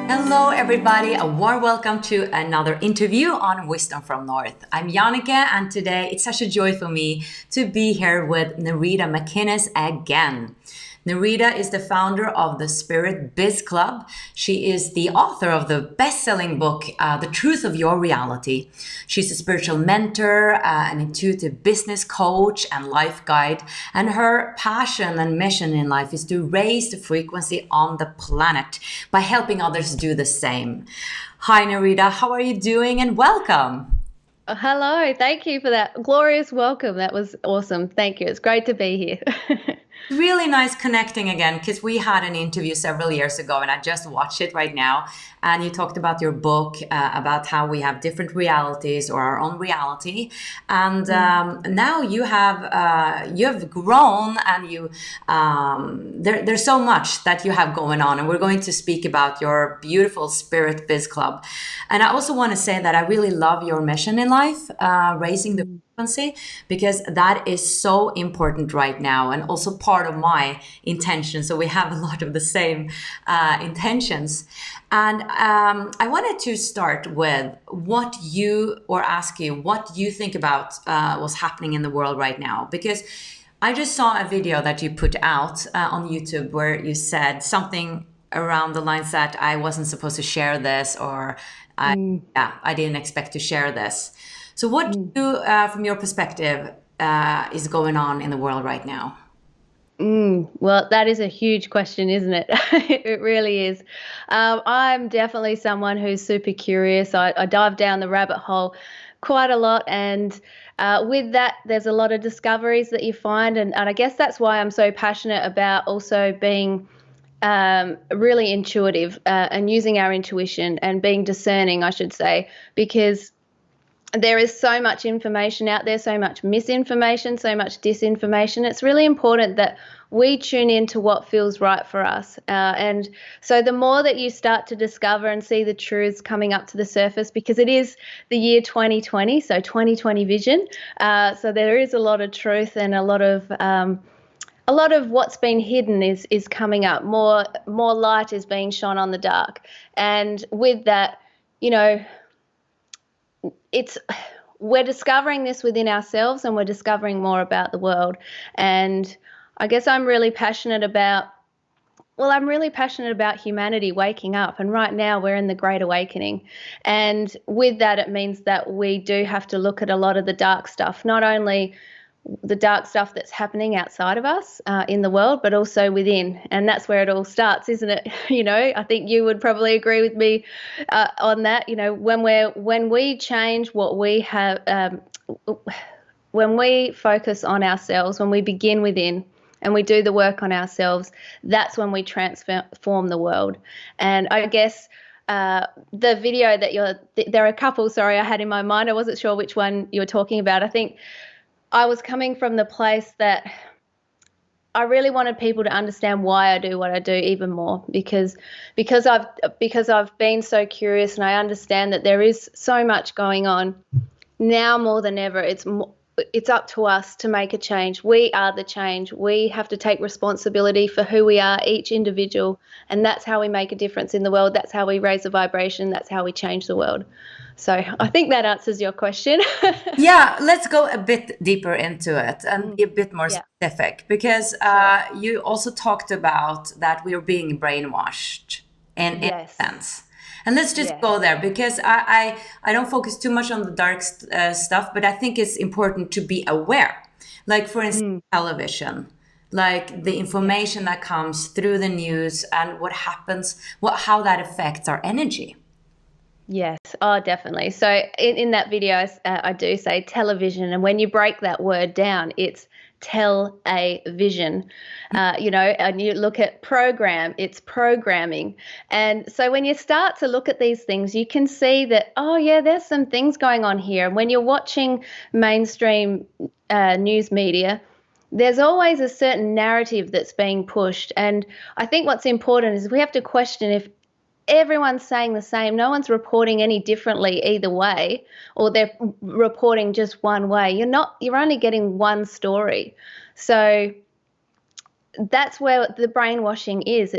Hello, everybody. A warm welcome to another interview on Wisdom from North. I'm Jannike, and today it's such a joy for me to be here with Nerida McInnes again. Nerida is the founder of the Spirit Biz Club. She is the author of the best-selling book, The Truth of Your Reality. She's a spiritual mentor, an intuitive business coach, and life guide. And her passion and mission in life is to raise the frequency on the planet by helping others do the same. Hi, Nerida. How are you doing? And welcome. Hello, thank you for that glorious welcome. That was awesome. Thank you. It's great to be here. Really nice connecting again because we had an interview several years ago and I just watched it right now. And you talked about your book, about how we have different realities or our own reality. And now you've grown and there's so much that you have going on. And we're going to speak about your beautiful Spirit Biz Club. And I also want to say that I really love your mission in life, raising the frequency, because that is so important right now and also part of my intention. So we have a lot of the same intentions. And I wanted to start with ask you what you think about what's happening in the world right now, because I just saw a video that you put out on YouTube where you said something around the lines that I wasn't supposed to share this, or I didn't expect to share this. So what from your perspective, is going on in the world right now? Well, that is a huge question, isn't it? It really is. I'm definitely someone who's super curious. I dive down the rabbit hole quite a lot. And with that, there's a lot of discoveries that you find. And I guess that's why I'm so passionate about also being really intuitive and using our intuition and being discerning, I should say, because there is so much information out there, so much misinformation, so much disinformation. It's really important that we tune into what feels right for us. And so the more that you start to discover and see the truths coming up to the surface, because it is the year 2020, so 2020 vision. So there is a lot of truth and a lot of what's been hidden is coming up. More light is being shone on the dark. And with that, we're discovering this within ourselves and we're discovering more about the world. And I guess I'm really passionate about humanity waking up. And right now we're in the Great Awakening. And with that, it means that we do have to look at a lot of the dark stuff, not only the dark stuff that's happening outside of us in the world, but also within. And that's where it all starts, isn't it? I think you would probably agree with me on that. When we change what we have, when we focus on ourselves, when we begin within and we do the work on ourselves, that's when we transform the world. And I guess the video there are a couple, sorry, I had in my mind. I wasn't sure which one you were talking about. I think I was coming from the place that I really wanted people to understand why I do what I do even more, because I've been so curious and I understand that there is so much going on now more than ever. It's up to us to make a change. We are the change. We have to take responsibility for who we are, each individual, and that's how we make a difference in the world. That's how we raise a vibration. That's how we change the world. So I think that answers your question. Yeah, let's go a bit deeper into it and be a bit more specific, because you also talked about that we are being brainwashed in a sense. And let's just go there, because I don't focus too much on the dark stuff, but I think it's important to be aware. Like, for instance, television, like the information that comes through the news and what happens, how that affects our energy. Yes, oh, definitely. So in that video, I do say television, and when you break that word down, it's tell-a-vision. And you look at program, it's programming. And so when you start to look at these things, you can see that, oh yeah, there's some things going on here. And when you're watching mainstream news media, there's always a certain narrative that's being pushed. And I think what's important is we have to question if everyone's saying the same. No one's reporting any differently either way, or they're reporting just one way. You're only getting one story. So that's where the brainwashing is.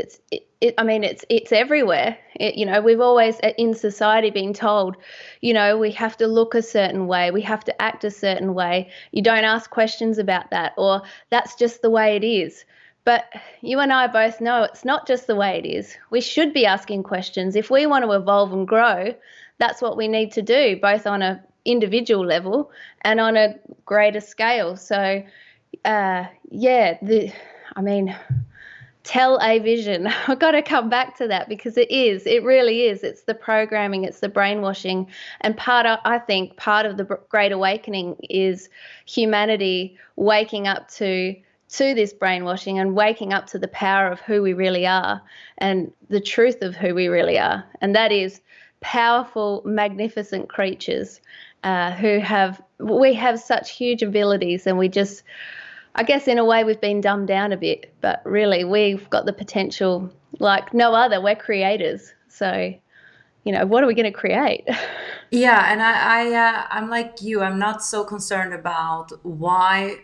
I mean, it's everywhere. We've always in society been told, we have to look a certain way, we have to act a certain way. You don't ask questions about that, or that's just the way it is. But you and I both know it's not just the way it is. We should be asking questions. If we want to evolve and grow, that's what we need to do, both on a individual level and on a greater scale. So, I mean, tell a vision. I've got to come back to that because it really is. It's the programming, it's the brainwashing. And I think part of the Great Awakening is humanity waking up to this brainwashing and waking up to the power of who we really are and the truth of who we really are. And that is powerful, magnificent creatures we have such huge abilities, and we just, I guess in a way we've been dumbed down a bit, but really we've got the potential like no other. We're creators. So, what are we going to create? Yeah, and I'm like you. I'm not so concerned about why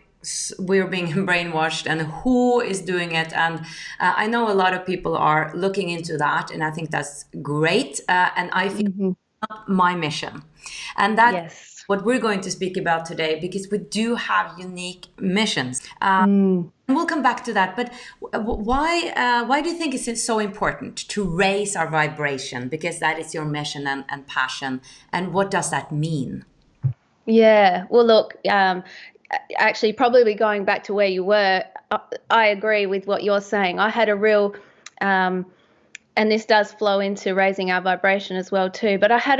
we're being brainwashed and who is doing it. And I know a lot of people are looking into that, and I think that's great. And I feel my mission, and that. Yes. What we're going to speak about today, because we do have unique missions. And we'll come back to that. But why do you think it's so important to raise our vibration? Because that is your mission and passion. And what does that mean? Yeah. Well, look, actually, probably going back to where you were, I agree with what you're saying. I had a real... and this does flow into raising our vibration as well too. But I had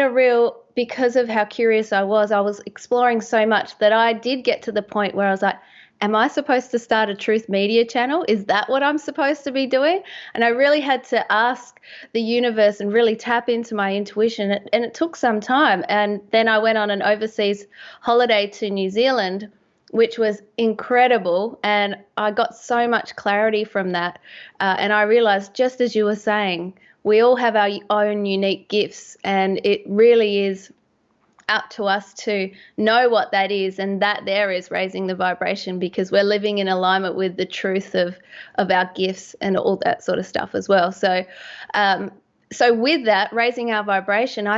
because of how curious I was exploring so much that I did get to the point where I was like, am I supposed to start a truth media channel? Is that what I'm supposed to be doing? And I really had to ask the universe and really tap into my intuition. And it took some time. And then I went on an overseas holiday to New Zealand, which was incredible. And I got so much clarity from that. And I realized, just as you were saying, we all have our own unique gifts, and it really is up to us to know what that is. And that there is raising the vibration, because we're living in alignment with the truth of our gifts and all that sort of stuff as well. So, so with that, raising our vibration,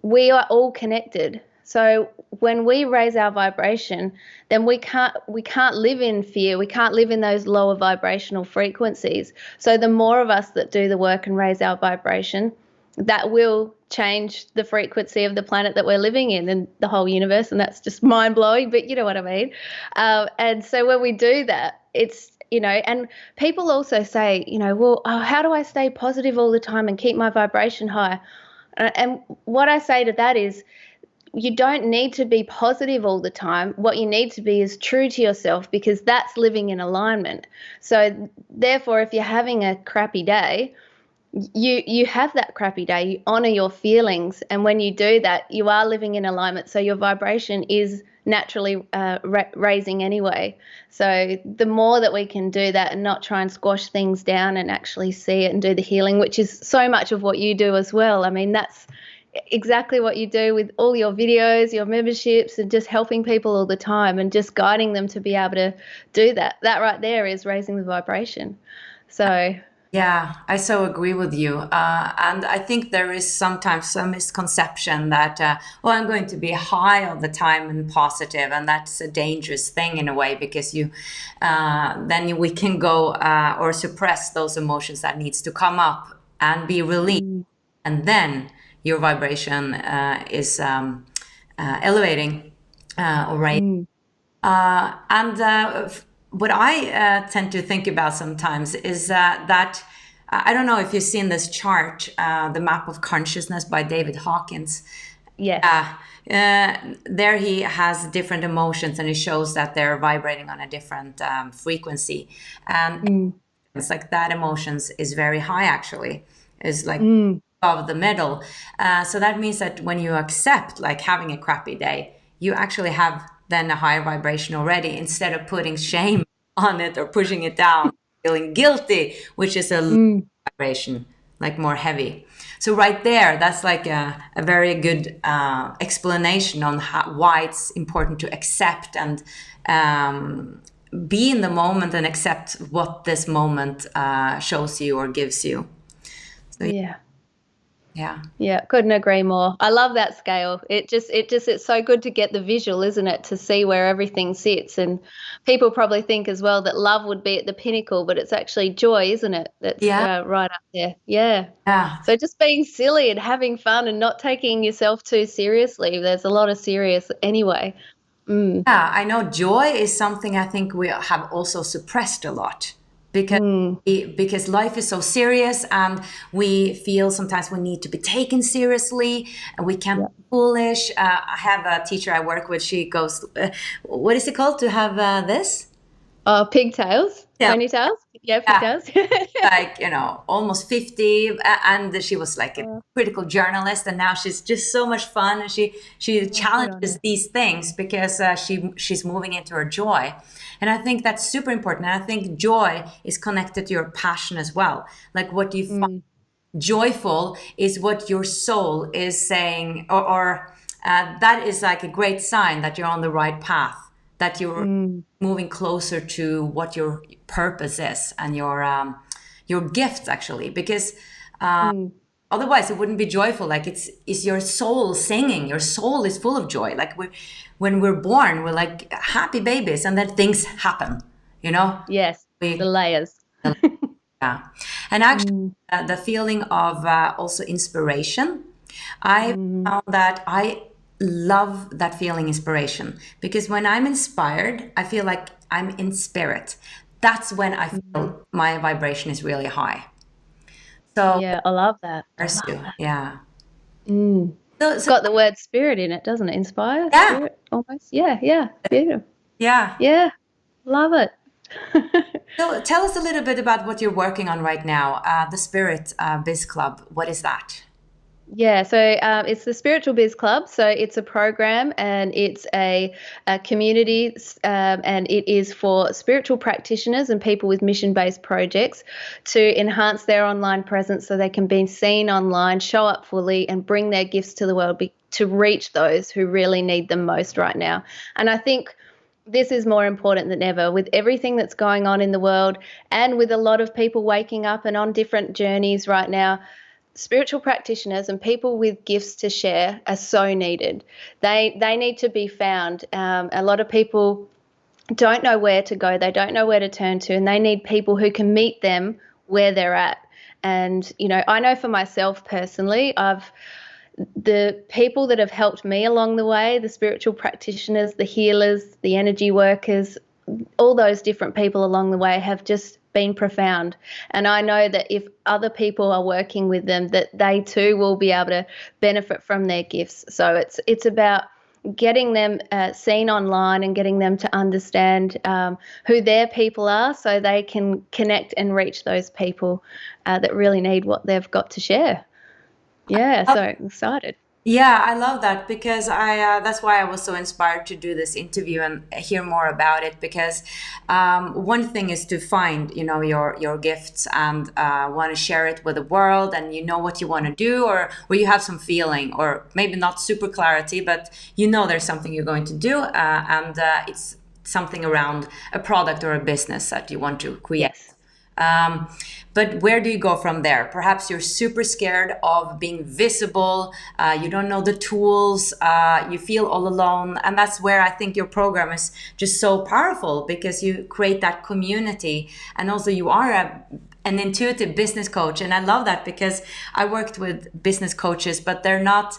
we are all connected. So when we raise our vibration, then we can't live in fear. We can't live in those lower vibrational frequencies. So the more of us that do the work and raise our vibration, that will change the frequency of the planet that we're living in and the whole universe. And that's just mind blowing, but you know what I mean? And so when we do that, it's, and people also say, well, how do I stay positive all the time and keep my vibration high? And what I say to that is, you don't need to be positive all the time. What you need to be is true to yourself, because that's living in alignment. So therefore, if you're having a crappy day, you have that crappy day. You honor your feelings. And when you do that, you are living in alignment. So your vibration is naturally raising anyway. So the more that we can do that and not try and squash things down and actually see it and do the healing, which is so much of what you do as well. I mean, that's exactly what you do with all your videos, your memberships, and just helping people all the time and just guiding them to be able to do that. That right there is raising the vibration. So yeah, I so agree with you. And I think there is sometimes some misconception that, I'm going to be high all the time and positive, and that's a dangerous thing in a way, because then we can go or suppress those emotions that needs to come up and be released. And then your vibration is elevating or raising. What I tend to think about sometimes is that I don't know if you've seen this chart, the Map of Consciousness by David Hawkins. Yeah. There he has different emotions, and he shows that they're vibrating on a different frequency. And it's like that emotions is very high, actually. It's like above the middle. So that means that when you accept like having a crappy day, you actually have then a higher vibration already, instead of putting shame on it or pushing it down, feeling guilty, which is a low vibration, like more heavy. So right there, that's like a very good explanation on why it's important to accept and be in the moment and accept what this moment shows you or gives you. So Yeah. yeah. Yeah, couldn't agree more. I love that scale. It's so good to get the visual, isn't it? To see where everything sits. And people probably think as well that love would be at the pinnacle, but it's actually joy, isn't it? That's Yeah. right up there. Yeah. Yeah. So just being silly and having fun and not taking yourself too seriously. There's a lot of serious anyway. Mm, Yeah, I know joy is something I think we have also suppressed a lot because mm, because life is so serious and we feel sometimes we need to be taken seriously and we can't yeah. be foolish. I have a teacher I work with. She goes, "What is it called to have this?" Oh, pigtails, Yeah, ponytails. Yeah, yeah, pigtails. like almost 50, and she was like a Oh, critical journalist, and now she's just so much fun, and she good on challenges you. these things because she's moving into her joy. And I think that's super important, and I think joy is connected to your passion as well. Like what you find Mm, joyful is what your soul is saying, or that is like a great sign that you're on the right path, that you're mm, moving closer to what your purpose is and your gifts actually, because mm. otherwise it wouldn't be joyful. Like it's your soul singing. Your soul is full of joy. Like when we're born, we're like happy babies, and then things happen. You know, Yes, the we layers. yeah. And actually, Mm, the feeling of also inspiration, I mm, found that I love that feeling inspiration because when I'm inspired, I feel like I'm in spirit. That's when I mm. feel my vibration is really high. So, Yeah, I love that. I there's love you. that. Yeah. Mm. So, It's so got the word spirit in it, doesn't it? Inspire, yeah, spirit, almost. Yeah, yeah. Beautiful. yeah. Yeah, love it. So tell us a little bit about what you're working on right now. The Spirit Biz Club. What is that? Yeah, so it's the Spiritual Biz Club. So it's a program and it's a community, and it is for spiritual practitioners and people with mission based projects to enhance their online presence so they can be seen online, show up fully, and bring their gifts to the world to reach those who really need them most right now. And I think this is more important than ever with everything that's going on in the world and with a lot of people waking up and on different journeys right now. Spiritual practitioners and people with gifts to share are so needed. They need to be found. A lot of people don't know where to go. They don't know where to turn to, and they need people who can meet them where they're at. And I know for myself personally, the people that have helped me along the way, the spiritual practitioners, the healers, the energy workers, all those different people along the way have just been profound. And I know that if other people are working with them, that they too will be able to benefit from their gifts. So it's about getting them seen online and getting them to understand who their people are so they can connect and reach those people that really need what they've got to share. Yeah, so excited. Yeah, I love that because I that's why I was so inspired to do this interview and hear more about it because one thing is to find your gifts and want to share it with the world and you know what you want to do or you have some feeling or maybe not super clarity but there's something you're going to do and it's something around a product or a business that you want to create. Yes. Um, but where do you go from there? Perhaps you're super scared of being visible. You don't know the tools. You feel all alone. And that's where I think your program is just so powerful because you create that community. And also, you are an intuitive business coach. And I love that because I worked with business coaches, but they're not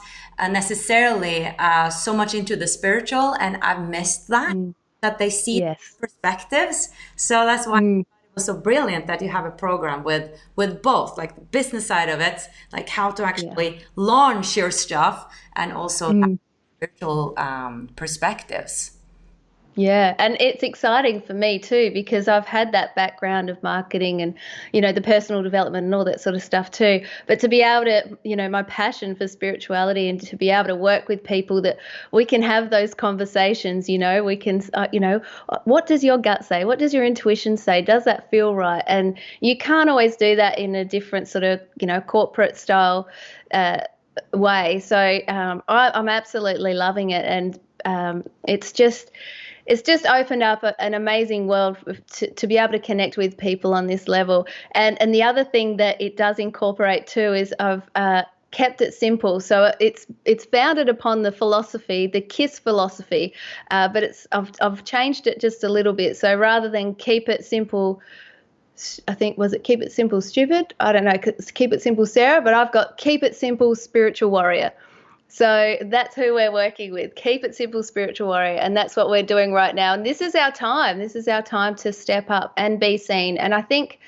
necessarily so much into the spiritual. And I've missed Mm, that they see yes. perspectives. So that's why Mm, it was so brilliant that you have a program with both, like the business side of it, like how to yeah. actually launch your stuff, and also that Mm. spiritual perspectives. Yeah, and it's exciting for me too because I've had that background of marketing and the personal development and all that sort of stuff too. But to be able to, my passion for spirituality and to be able to work with people that we can have those conversations, we can what does your gut say? What does your intuition say? Does that feel right? And you can't always do that in a different sort of, corporate style way. So I'm absolutely loving it and it's just it's just opened up an amazing world to be able to connect with people on this level. And the other thing that it does incorporate too is I've kept it simple. So it's founded upon the philosophy, the KISS philosophy, but I've changed it just a little bit. So rather than keep it simple, I think, was it keep it simple stupid? I don't know, keep it simple Sarah, but I've got keep it simple spiritual warrior. So that's who we're working with. Keep it simple, spiritual warrior. And that's what we're doing right now. And this is our time. This is our time to step up and be seen. And I think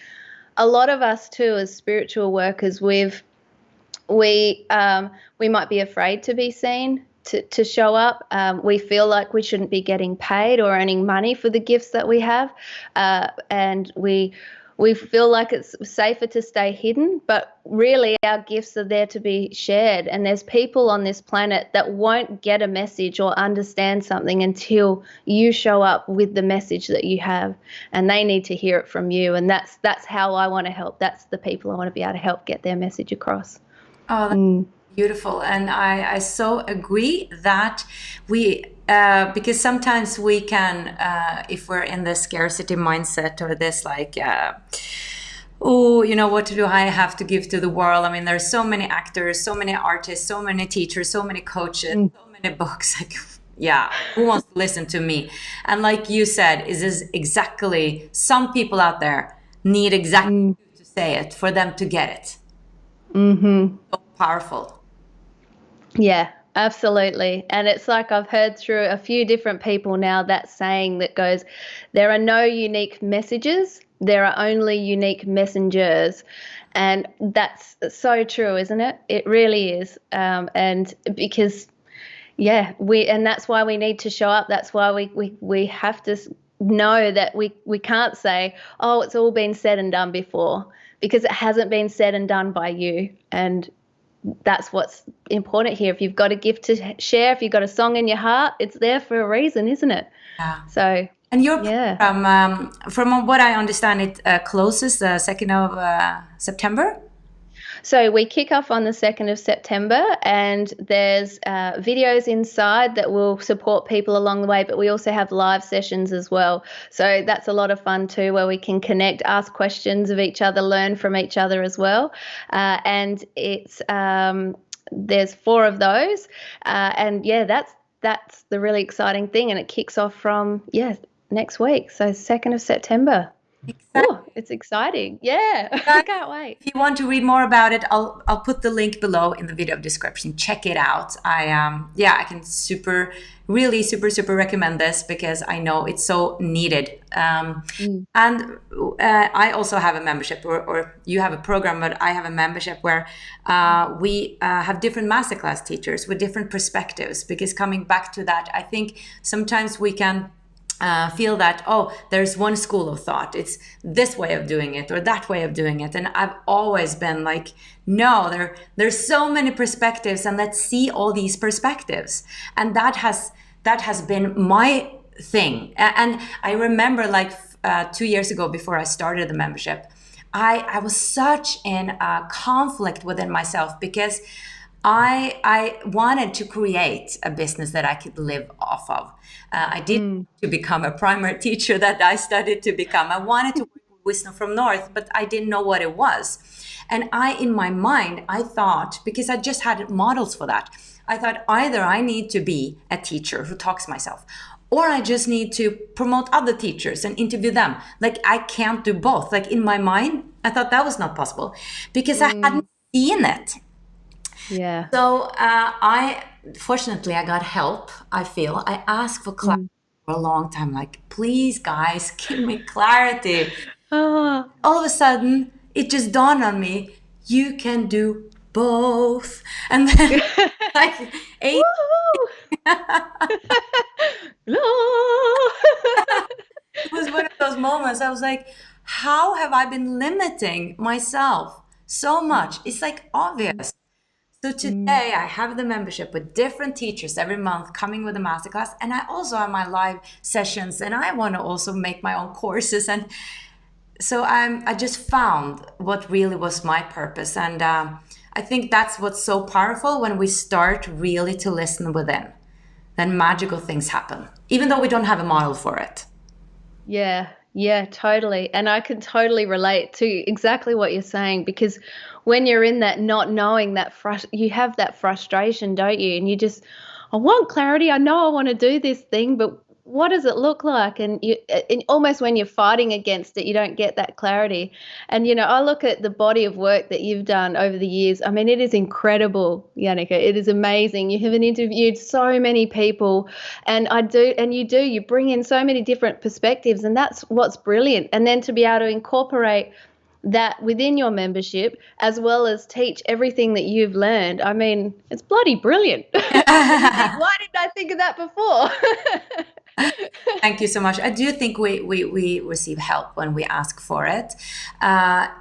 a lot of us too, as spiritual workers, we might be afraid to be seen, to show up. We feel like we shouldn't be getting paid or earning money for the gifts that we have. And we feel like it's safer to stay hidden, but really our gifts are there to be shared. And there's people on this planet that won't get a message or understand something until you show up with the message that you have, and they need to hear it from you. And that's how I want to help. That's the people I want to be able to help get their message across. Oh, that's beautiful. And I so agree that because sometimes we can, if we're in the scarcity mindset or this like, oh, what do I have to give to the world? I mean, there's so many actors, so many artists, so many teachers, so many coaches, so many books. Like, yeah, who wants to listen to me? And like you said, is this exactly, some people out there need exactly to say it for them to get it. So powerful. Yeah, absolutely. And it's like I've heard through a few different people now that saying that goes, there are no unique messages, there are only unique messengers. And that's so true, isn't it? It really is. And because, and that's why we need to show up. That's why we have to know that we can't say, oh, it's all been said and done before, because it hasn't been said and done by you. And that's what's important here. If you've got a gift to share, if you've got a song in your heart, it's there for a reason, isn't it? Yeah. So, and your program, from what I understand, it closes the 2nd of September? So we kick off on the 2nd of September, and there's videos inside that will support people along the way, but we also have live sessions as well. So that's a lot of fun too, where we can connect, ask questions of each other, learn from each other as well. And it's there's 4 of those, and that's the really exciting thing, and it kicks off from next week, so 2nd of September. Exactly. Oh, it's exciting. Yeah. I can't wait. If you want to read more about it, I'll put the link below in the video description. Check it out. I can really super recommend this, because I know it's so needed. And I also have a membership, or you have a program, but I have a membership where we have different masterclass teachers with different perspectives, because coming back to that, I think sometimes we can feel that, oh, there's one school of thought, it's this way of doing it or that way of doing it. And I've always been like, no, there's so many perspectives, and let's see all these perspectives. And that has been my thing. And I remember like 2 years ago, before I started the membership, I was such in a conflict within myself, because I wanted to create a business that I could live off of. I did to become a primary teacher that I studied to become. I wanted to work with Wisdom from North, but I didn't know what it was. And in my mind, I thought, because I just had models for that, I thought either I need to be a teacher who talks myself, or I just need to promote other teachers and interview them. Like, I can't do both. Like, in my mind, I thought that was not possible, because I hadn't seen it. Yeah. So fortunately, I got help. I feel I asked for clarity for a long time. Like, please, guys, give me clarity. All of a sudden, it just dawned on me: you can do both. And then, like, it was one of those moments. I was like, how have I been limiting myself so much? It's like obvious. So today I have the membership with different teachers every month coming with a masterclass, and I also have my live sessions, and I want to also make my own courses. And so I just found what really was my purpose. And I think that's what's so powerful, when we start really to listen within. then magical things happen, even though we don't have a model for it. Yeah, yeah, totally. And I can totally relate to exactly what you're saying, because when you're in that not knowing, that you have that frustration, don't you? And you just, I want clarity. I know I want to do this thing, but what does it look like? And almost when you're fighting against it, you don't get that clarity. And I look at the body of work that you've done over the years. I mean, it is incredible, Yannicka. It is amazing. You have interviewed so many people, and you bring in so many different perspectives, and that's what's brilliant. And then to be able to incorporate that within your membership, as well as teach everything that you've learned. I mean, it's bloody brilliant. Why didn't I think of that before? Thank you so much. I do think we receive help when we ask for it.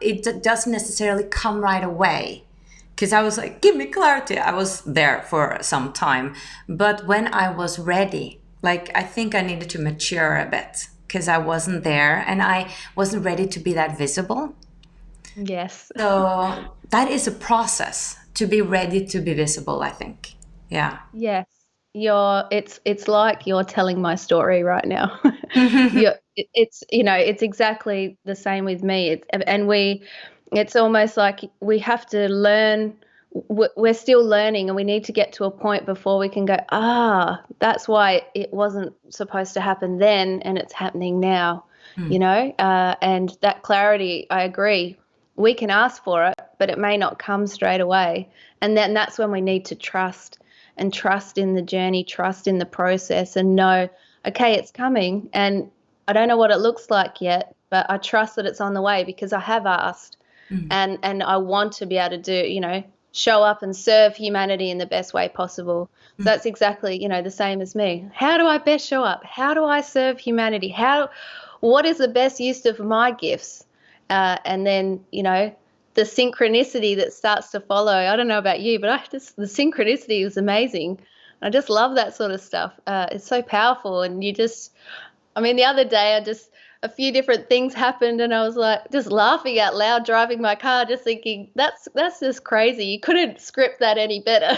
It doesn't necessarily come right away, because I was like, give me clarity. I was there for some time. But when I was ready, like, I think I needed to mature a bit, because I wasn't there and I wasn't ready to be that visible. Yes. So that is a process to be ready to be visible, I think. Yeah. Yes. It's like you're telling my story right now. It's exactly the same with me. It's almost like we have to learn. We're still learning, and we need to get to a point before we can go, that's why it wasn't supposed to happen then and it's happening now. And that clarity, I agree, we can ask for it, but it may not come straight away. And then that's when we need to trust in the journey, trust in the process, and know, okay, it's coming, and I don't know what it looks like yet, but I trust that it's on the way because I have asked. And I want to be able to do, show up and serve humanity in the best way possible. So that's exactly, the same as me. How do I best show up? How do I serve humanity? What is the best use of my gifts? And then, the synchronicity that starts to follow. I don't know about you, but the synchronicity is amazing. I just love that sort of stuff. It's so powerful. And the other day a few different things happened, and I was like just laughing out loud driving my car, just thinking that's just crazy. You couldn't script that any better.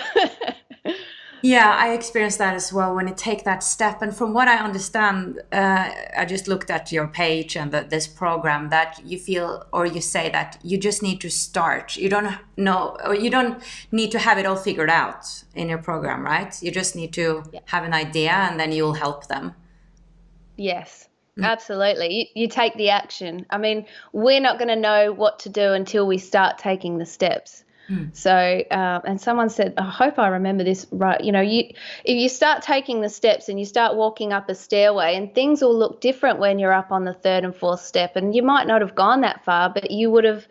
Yeah, I experienced that as well when you take that step. And from what I understand, I just looked at your page and this program, that you feel, or you say that you just need to start. You don't know, or you don't need to have it all figured out in your program, right? You just need to have an idea, and then you'll help them. Yes, absolutely. You take the action. I mean, we're not going to know what to do until we start taking the steps. So, and someone said, I hope I remember this right. If you start taking the steps and you start walking up a stairway, and things will look different when you're up on the third and fourth step, and you might not have gone that far, but you would have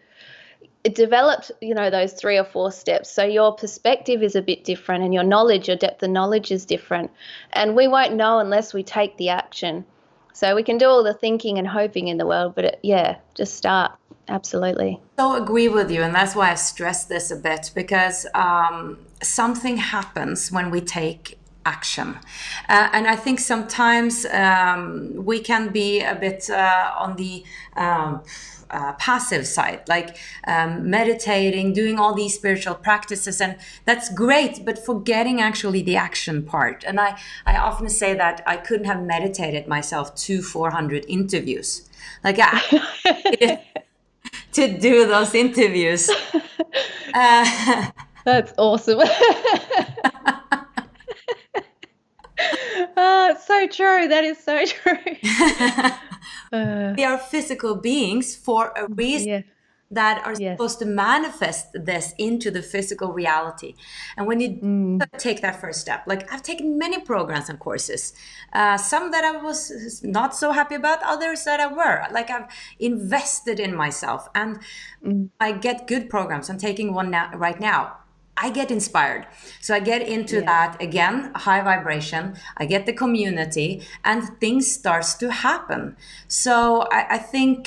developed, those 3 or 4 steps. So your perspective is a bit different, and your depth of knowledge is different. And we won't know unless we take the action. So we can do all the thinking and hoping in the world, but just start. Absolutely. So agree with you, and that's why I stress this a bit, because something happens when we take action, and I think sometimes we can be a bit on the passive side, like meditating, doing all these spiritual practices, and that's great, but forgetting actually the action part. And I often say that I couldn't have meditated myself 400 interviews, like to do those interviews. That's awesome. It's so true. That is so true. We are physical beings for a reason, that are supposed to manifest this into the physical reality. And when you take that first step, like I've taken many programs and courses, some that I was not so happy about, others that I were. Like I've invested in myself, and I get good programs. I'm taking one right now. I get inspired. So I get into that again, high vibration. I get the community, and things starts to happen. So I think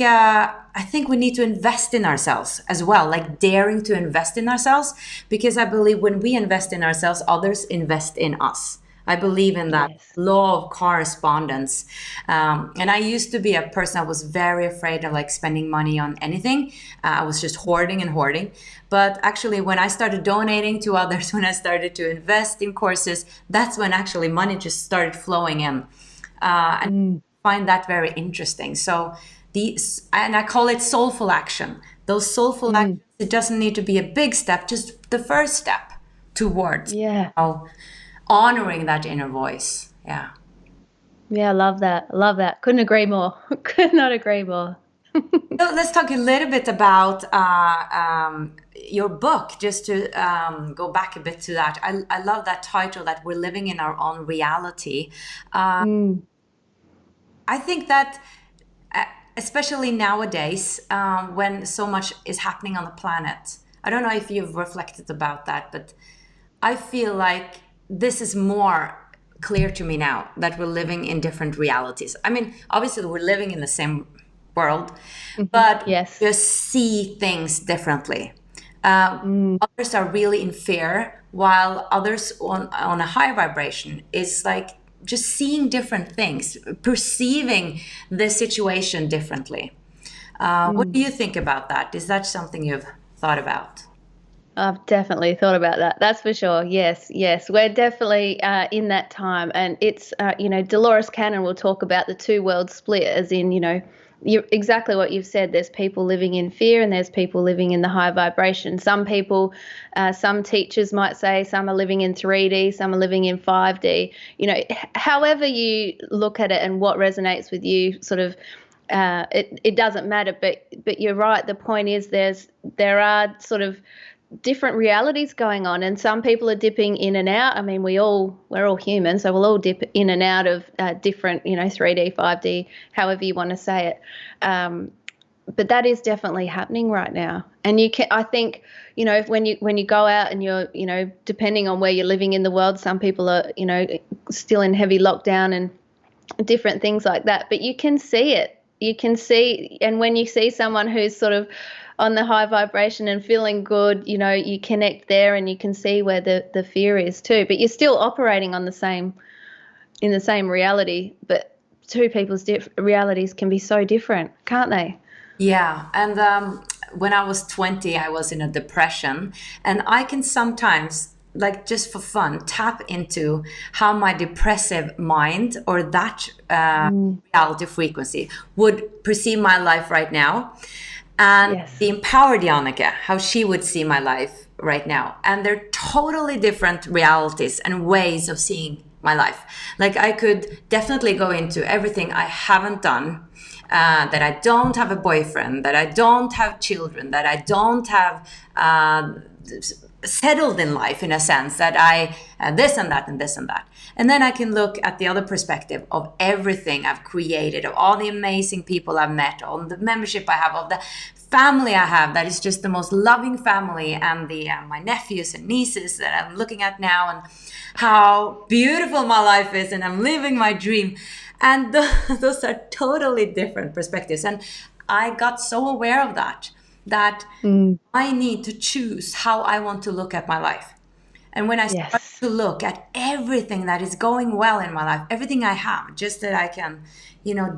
we need to invest in ourselves as well, like daring to invest in ourselves, because I believe when we invest in ourselves, others invest in us. I believe in that Yes. law of correspondence. And I used to be a person that was very afraid of like spending money on anything. I was just hoarding and hoarding. But actually, when I started donating to others, when I started to invest in courses, that's when actually money just started flowing in. And Mm. I find that very interesting. So these, and I call it soulful action. Those soulful actions, Mm. it doesn't need to be a big step, just the first step towards Yeah. honoring that inner voice. Yeah. Yeah, I love that. I love that. Couldn't agree more. Could not agree more. So let's talk a little bit about your book, just to go back a bit to that. I love that title, that we're living in our own reality. Mm. I think that, especially nowadays, when so much is happening on the planet, I don't know if you've reflected about that, but I feel like this is more clear to me now, that we're living in different realities. I mean, obviously, we're living in the same world, Mhm. but Yes. just see things differently. Mm. Others are really in fear, while others on a high vibration is like just seeing different things, perceiving the situation differently. What Mm. do you think about that? Is that something you've thought about? I've definitely thought about that. That's for sure. Yes, yes. We're definitely in that time. And it's, Dolores Cannon will talk about the two world split, as in, exactly what you've said. There's people living in fear and there's people living in the high vibration. Some people, some teachers might say some are living in 3D, some are living in 5D. However you look at it and what resonates with you, sort of, it doesn't matter. But you're right. The point is there are sort of different realities going on, and some people are dipping in and out. I mean, we're all human, so we'll all dip in and out of different 3D, 5D, however you want to say it. But that is definitely happening right now. And I think, when you go out and you're, depending on where you're living in the world, some people are, still in heavy lockdown and different things like that, but you can see it. You can see, and when you see someone who's sort of on the high vibration and feeling good, you connect there and you can see where the fear is too. But you're still operating on in the same reality, but two people's realities can be so different, can't they? Yeah, and when I was 20, I was in a depression, and I can sometimes, like just for fun, tap into how my depressive mind or that Mm. reality frequency would perceive my life right now, and Yes. the empowered Jannica, how she would see my life right now. And they're totally different realities and ways of seeing my life. Like I could definitely go into everything I haven't done, that I don't have a boyfriend, that I don't have children, that I don't have settled in life, in a sense that I this and that and this and that. And then I can look at the other perspective of everything I've created, of all the amazing people I've met, on the membership I have, of the family I have that is just the most loving family, and the my nephews and nieces that I'm looking at now, and how beautiful my life is, and I'm living my dream. And those are totally different perspectives. And I got so aware of that Mm. I need to choose how I want to look at my life. And when I start Yes. to look at everything that is going well in my life, everything I have, just that I can,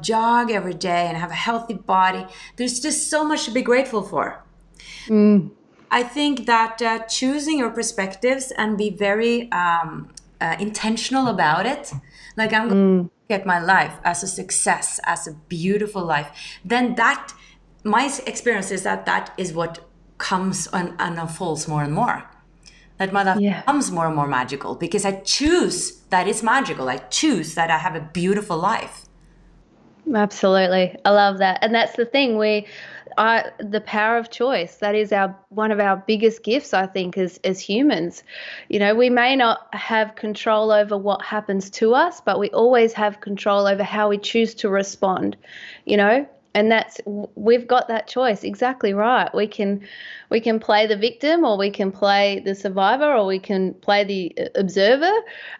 jog every day and have a healthy body, there's just so much to be grateful for. Mm. I think that choosing your perspectives and be very intentional about it, like I'm going Mm. to look at my life as a success, as a beautiful life, then that, my experience is that is what comes and unfolds more and more. That my life Yeah. becomes more and more magical because I choose that it's magical. I choose that I have a beautiful life. Absolutely. I love that. And that's the thing. The power of choice, that is one of our biggest gifts, I think, as humans. We may not have control over what happens to us, but we always have control over how we choose to respond, you know? And we've got that choice. Exactly right. We can play the victim, or we can play the survivor, or we can play the observer,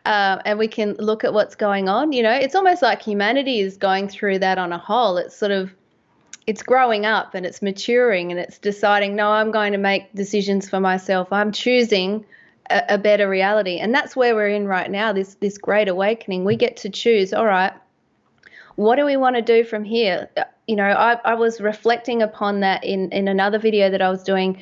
and we can look at what's going on. It's almost like humanity is going through that on a whole. It's growing up and it's maturing and it's deciding, no, I'm going to make decisions for myself. I'm choosing a better reality. And that's where we're in right now, this great awakening. We get to choose, all right, what do we want to do from here? I was reflecting upon that in another video that I was doing,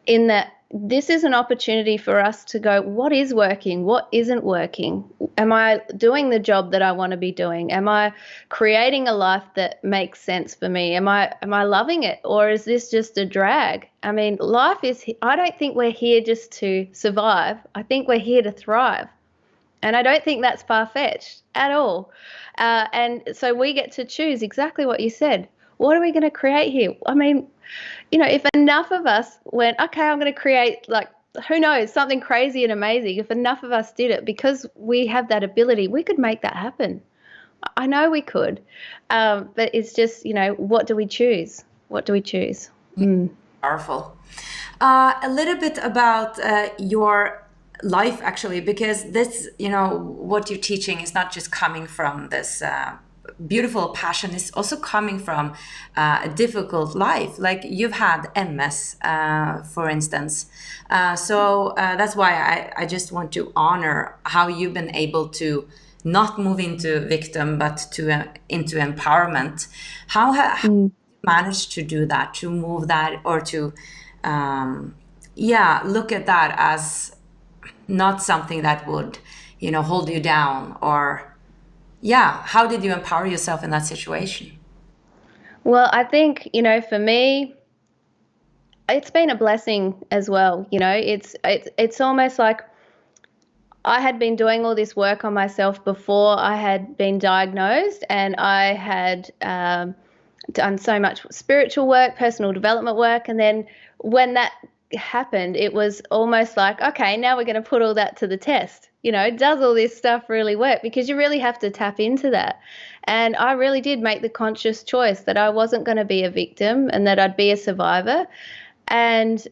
in that this is an opportunity for us to go, what is working? What isn't working? Am I doing the job that I want to be doing? Am I creating a life that makes sense for me? Am I loving it? Or is this just a drag? I mean, I don't think we're here just to survive. I think we're here to thrive. And I don't think that's far-fetched at all. And so we get to choose exactly what you said. What are we going to create here? I mean, if enough of us went, okay, I'm going to create, like, who knows, something crazy and amazing. If enough of us did it, because we have that ability, we could make that happen. I know we could. But it's just, what do we choose? What do we choose? Powerful. A little bit about your life, actually, because this, what you're teaching is not just coming from this beautiful passion, is also coming from a difficult life. Like, you've had MS, for instance. So that's why I just want to honor how you've been able to not move into victim, but into empowerment. How have you managed to do that, to move that, or to look at that as not something that would, hold you down? Or how did you empower yourself in that situation? Well, I think, for me, it's been a blessing as well. It's almost like I had been doing all this work on myself before I had been diagnosed, and I had done so much spiritual work, personal development work. And then when that happened, it was almost like, okay, now we're going to put all that to the test. Does all this stuff really work? Because you really have to tap into that. And I really did make the conscious choice that I wasn't going to be a victim and that I'd be a survivor. And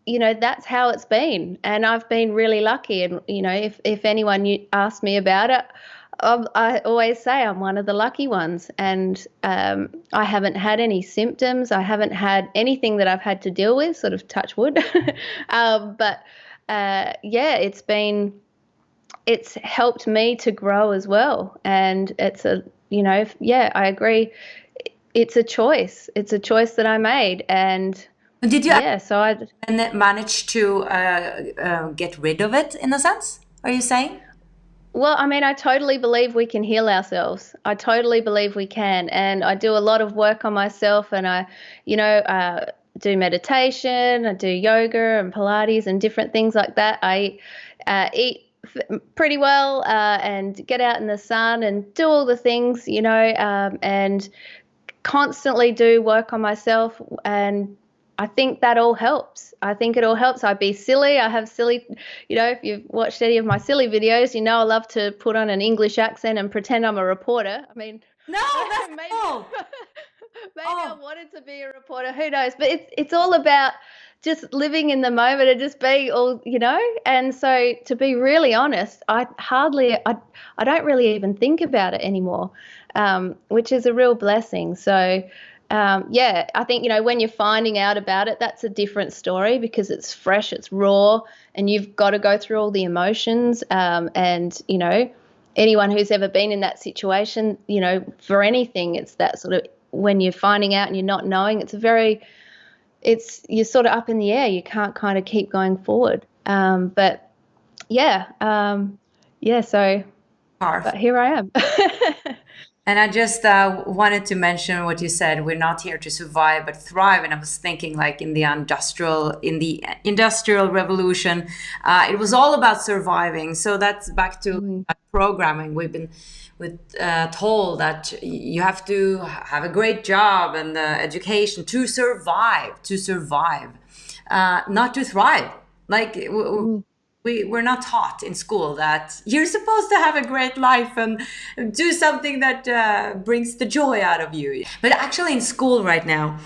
that's how it's been. And I've been really lucky. And, if anyone asks me about it, I always say I'm one of the lucky ones. And I haven't had any symptoms. I haven't had anything that I've had to deal with, sort of touch wood. It's helped me to grow as well. And it's I agree. It's a choice. It's a choice that I made. And did you I manage to get rid of it, in a sense? Are you saying? Well, I mean, I totally believe we can heal ourselves. I totally believe we can. And I do a lot of work on myself, and I, do meditation, I do yoga and Pilates and different things like that. I eat pretty well and get out in the sun and do all the things, and constantly do work on myself. And I think that all helps. I think it all helps. I be silly. I have silly, if you've watched any of my silly videos, I love to put on an English accent and pretend I'm a reporter. I mean, no, that's cool. Maybe I wanted to be a reporter. Who knows? But it's all about just living in the moment and just being all, And so, to be really honest, I don't really even think about it anymore, which is a real blessing. So, I think, when you're finding out about it, that's a different story because it's fresh, it's raw, and you've got to go through all the emotions. And, anyone who's ever been in that situation, for anything, it's that sort of, when you're finding out and you're not knowing, you're sort of up in the air. You can't kind of keep going forward. But here I am. And I just wanted to mention what you said. We're not here to survive, but thrive. And I was thinking, like, in the industrial revolution, it was all about surviving. So that's back to programming. We've been told that you have to have a great job and education to survive, not to thrive. Like, we're not taught in school that you're supposed to have a great life and do something that brings the joy out of you. But actually, in school right now,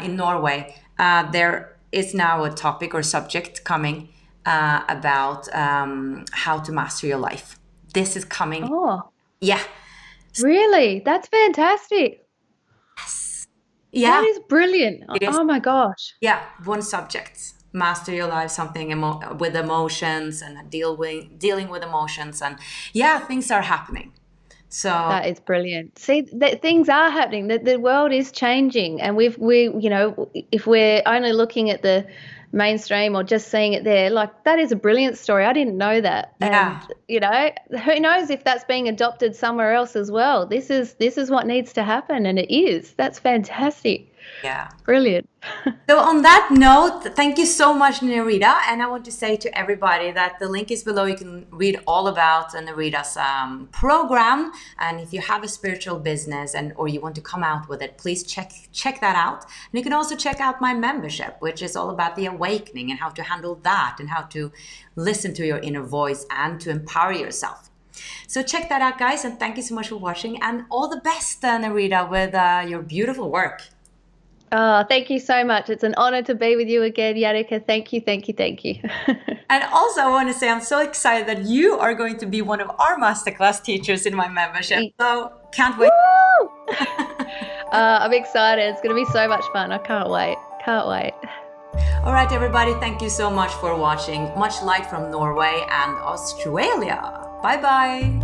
in Norway, there is now a topic or subject coming about how to master your life. This is coming. Oh, yeah. Really? That's fantastic. Yes. Yeah. That is brilliant. It is. Oh my gosh. Yeah, one subject. master your life, something with emotions and dealing with emotions, and yeah, things are happening. So That is brilliant. See, things are happening. The world is changing, and if we're only looking at the mainstream or just seeing it there, like that is a brilliant story. I didn't know that, and yeah, who knows if that's being adopted somewhere else as well. This is what needs to happen, and it is. That's fantastic. yeah. Brilliant. So on that note, thank you so much, Nerida. And I want to say to everybody that the link is below. You can read all about Nerida's program. And if you have a spiritual business or you want to come out with it, please check that out. And you can also check out my membership, which is all about the awakening and how to handle that and how to listen to your inner voice and to empower yourself. So check that out, guys. And thank you so much for watching. And all the best, Nerida, with your beautiful work. Oh, thank you so much. It's an honor to be with you again, Yannicka. Thank you, thank you, thank you. And also, I want to say I'm so excited that you are going to be one of our masterclass teachers in my membership. So can't wait. Woo! I'm excited. It's going to be so much fun. I can't wait. Can't wait. All right, everybody. Thank you so much for watching. Much light from Norway and Australia. Bye bye.